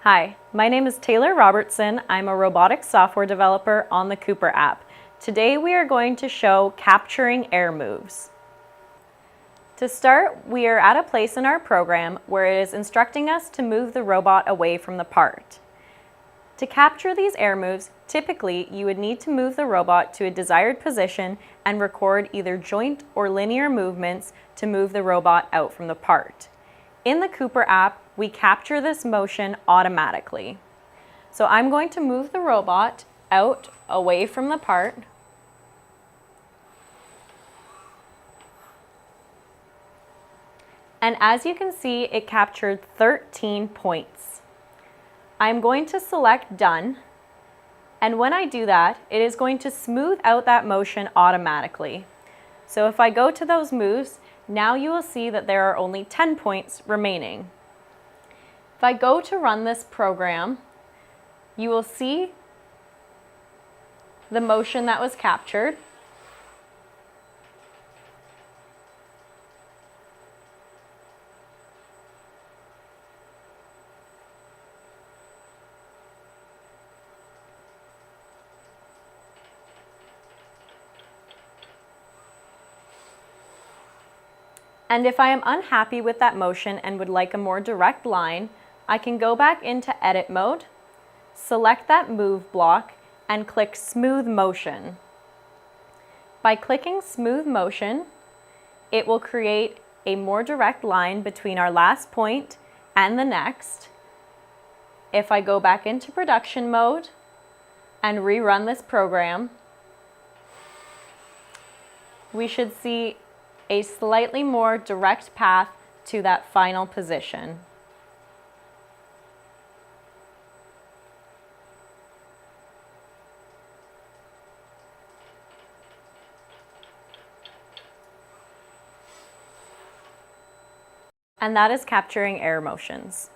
Hi, my name is Taylor Robertson. I'm a robotics software developer on the Cooper app. Today we are going to show capturing air moves. To start, we are at a place in our program where it is instructing us to move the robot away from the part. To capture these air moves, typically you would need to move the robot to a desired position and record either joint or linear movements to move the robot out from the part. In the Cooper app, we capture this motion automatically. So I'm going to move the robot out away from the part. And as you can see, it captured 13 points. I'm going to select Done. And when I do that, it is going to smooth out that motion automatically. So if I go to those moves, now you will see that there are only 10 points remaining. If I go to run this program, you will see the motion that was captured. And if I am unhappy with that motion and would like a more direct line, I can go back into Edit mode, select that move block, and click Smooth Motion. By clicking Smooth Motion, it will create a more direct line between our last point and the next. If I go back into production mode and rerun this program, we should see a slightly more direct path to that final position. And that is capturing air motions.